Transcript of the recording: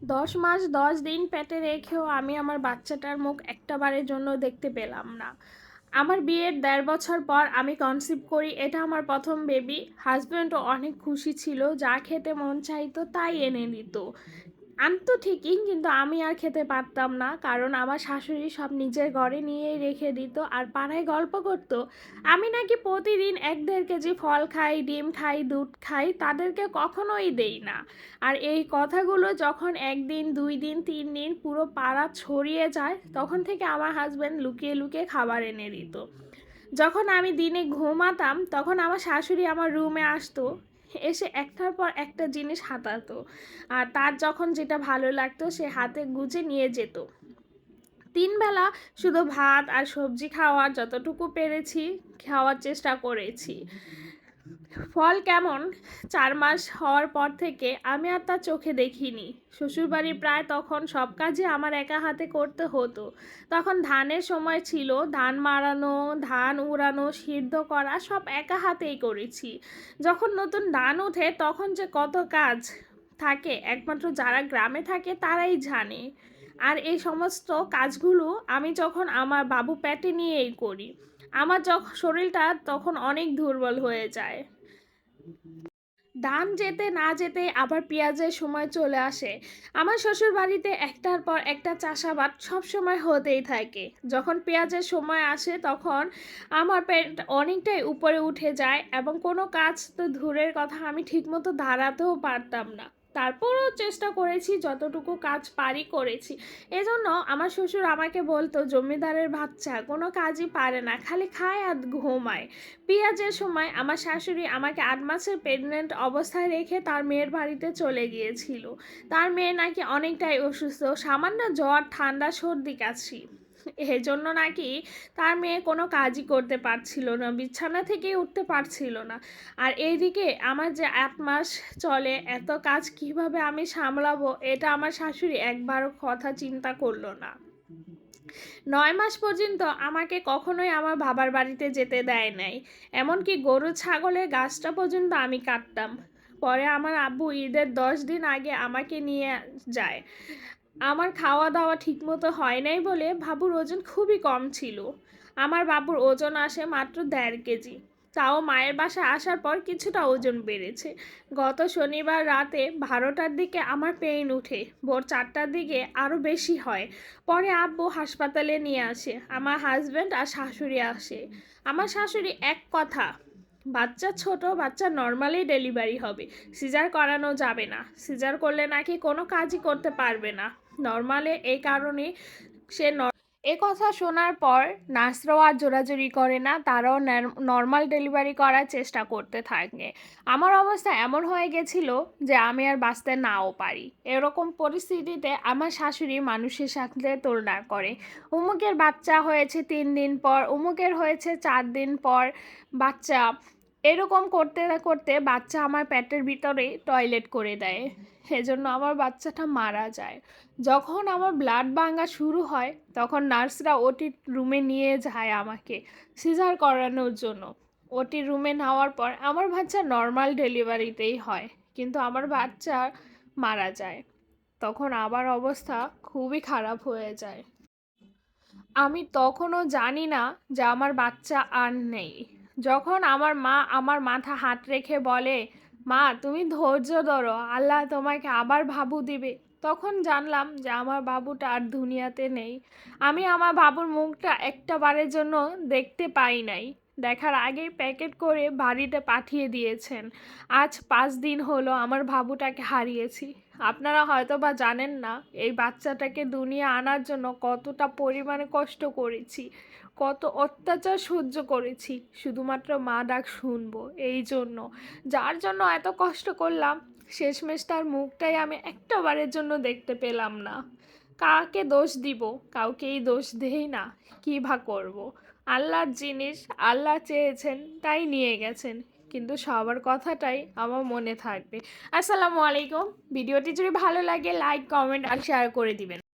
10 মাস 10 দিন পেটে রেখেও আমি আমার বাচ্চাটার মুখ একটাবারের জন্য দেখতে পেলাম না। আমার বিয়ের 1.5 বছর পর আমি কনসিভ করি, এটা আমার প্রথম বেবি। হাজব্যান্ডও অনেক খুশি ছিল, যা খেতে মন চাইতো তাই এনে দিত। আনতো ঠিকই, কিন্তু আমি আর খেতে পারতাম না, কারণ আমার শাশুড়ি সব নিজের ঘরে নিয়েই রেখে দিত আর পাড়ায় গল্প করত আমি নাকি প্রতিদিন 1-1.5 কেজি ফল খাই, ডিম খাই, দুধ খাই, তাদেরকে কখনোই দেই না। আর এই কথাগুলো যখন 1 দিন 2 দিন 3 দিন পুরো পাড়া ছড়িয়ে যায়, তখন থেকে আমার হাজব্যান্ড লুকিয়ে লুকিয়ে খাবার এনে দিত। যখন আমি দিনে ঘুমাতাম তখন আমার শাশুড়ি আমার রুমে আসতো, এসে একটার পর একটা জিনিস হাতাতো, আর তার যখন যেটা ভালো লাগতো সে হাতে গুজে নিয়ে যেত। 3 বেলা শুধু ভাত আর সবজি খাওয়ার যতটুকু পেরেছি খাওয়ার চেষ্টা করেছি। ফল কেমন, 4 মাস হওয়ার পর থেকে আমি আর তার চোখে দেখিনি। শ্বশুরবাড়ি প্রায় তখন সব কাজই আমার একা হাতে করতে হতো। তখন ধানের সময় ছিল, ধান মাড়ানো, ধান উড়ানো, সিদ্ধ করা সব একা হাতেই করেছি। যখন নতুন ধান ওঠে তখন যে কত কাজ থাকে একমাত্র যারা গ্রামে থাকে তারাই জানে। আর এই সমস্ত কাজগুলো আমি যখন আমার বাবু পেটে নিয়েই করি। আমার যখন শরীরটা তখন অনেক দুর্বল হয়ে যায়। ধান যেতে না যেতে আবার পেঁয়াজের সময় চলে আসে। আমার শ্বশুর বাড়িতে একটার পর একটা চাষাবাদ সব সময় হতেই থাকে। যখন পেঁয়াজের সময় আসে তখন আমার পেট অনেকটাই উপরে উঠে যায়, এবং কোনো কাজ তো দূরের কথা, আমি ঠিকমতো দাঁড়াতেও পারতাম না। তারপরেও চেষ্টা করেছি, যতটুকু কাজ পারি করেছি। এজন্য আমার শ্বশুর আমাকে বলতো, জমিদারের বাচ্চা কোনো কাজই পারে না, খালি খায় আর ঘুমায়। পেঁয়াজের সময় আমার শাশুড়ি আমাকে 8 মাসের প্রেগনেন্ট অবস্থায় রেখে তার মেয়ের বাড়িতে চলে গিয়েছিল। তার মেয়ে নাকি অনেকটাই অসুস্থ, সামান্য জ্বর, ঠান্ডা, সর্দি কাশি, এজন্য নাকি তার মেয়ে কোনো কাজই করতে পারছিল না, বিছানা থেকেই উঠতে পারছিল না। আর এইদিকে আমার যে 8 মাস চলে, এত কাজ কিভাবে আমি সামলাবো এটা আমার শাশুড়ি একবারও কথা চিন্তা করলো না। 9 মাস পর্যন্ত আমাকে কখনোই আমার বাবার বাড়িতে যেতে দেয় নাই। এমনকি গরু ছাগলের গাছটা পর্যন্ত আমি কাটতাম। পরে আমার আব্বু ঈদের 10 দিন আগে আমাকে নিয়ে যায়। আমার খাওয়া দাওয়া ঠিকমতো হয় নাই বলে বাবুর ওজন খুবই কম ছিল। আমার বাবুর ওজন আসে মাত্র 1.5 কেজি। তাও মায়ের বাসায় আসার পর কিছুটা ওজন বেড়েছে। গত শনিবার রাতে 12টার দিকে আমার পেইন উঠে, ভোর 4টার দিকে আরও বেশি হয়। পরে আব্বু হাসপাতালে নিয়ে আসে, আমার হাজব্যান্ড আর শাশুড়ি আসে। আমার শাশুড়ি এক কথা, বাচ্চা ছোট, বাচ্চা নর্মালি ডেলিভারি হবে, সিজার করানো যাবে না, সিজার করলে নাকি কোনো কাজই করতে পারবে না নর্মালে। এই কারণে সে এ কথা শোনার পর নার্সরাও আর জোরাজুরি করে না, তারাও নর্মাল ডেলিভারি করার চেষ্টা করতে থাকে। আমার অবস্থা এমন হয়ে গেছিল যে আমি আর বাঁচতে নাও পারি। এরকম পরিস্থিতিতে আমার শাশুড়ি মানুষের সাথে তুলনা করে, অমুকের বাচ্চা হয়েছে 3 দিন পর, অমুকের হয়েছে 4 দিন পর বাচ্চা। এরকম করতে করতে বাচ্চা আমার পেটের ভিতরে টয়লেট করে দেয়, সেজন্য আমার বাচ্চাটা মারা যায়। যখন আমার ব্লাড ভাঙা শুরু হয় তখন নার্সরা ওটি রুমে নিয়ে যায় আমাকে সিজার করানোর জন্য। ওটি রুমে নেওয়ার পর আমার বাচ্চা নর্মাল ডেলিভারিতেই হয়, কিন্তু আমার বাচ্চা মারা যায়। তখন আবার অবস্থা খুবই খারাপ হয়ে যায়। আমি তখনও জানি না যে আমার বাচ্চা আর নেই। যখন আমার মা আমার মাথা হাত রেখে বলে, মা তুমি ধৈর্য ধরো, আল্লাহ তোমাকে আবার বাবু দিবে, তখন জানলাম যে আমার বাবুটা আর দুনিয়াতে নেই। আমি আমার বাবুর মুখটা একটা বারের জন্য দেখতে পাই নাই, দেখার আগেই প্যাকেট করে বাড়িতে পাঠিয়ে দিয়েছেন। আজ 5 দিন হলো আমার বাবুটাকে হারিয়েছি। আপনারা হয়তো বা জানেন না এই বাচ্চাটাকে দুনিয়া আনার জন্য কতটা পরিমাণে কষ্ট করেছি, কত অত্যাচার সহ্য করেছি, শুধুমাত্র মা ডাক শুনবো এই জন্য। যার জন্য এত কষ্ট করলাম, শেষমেশ তার মুখটাই আমি একটা বারের জন্য দেখতে পেলাম না। কাকে দোষ দিব, কাউকেই দোষ দেই না, কী ভা করবো। আল্লাহর জিনিস, আল্লাহ চেয়েছেন তাই নিয়ে গেছেন, কিন্তু সবার কথাটাই আমার মনে থাকবে। আসসালামু আলাইকুম। ভিডিওটি যদি ভালো লাগে লাইক, কমেন্ট আর শেয়ার করে দিবেন।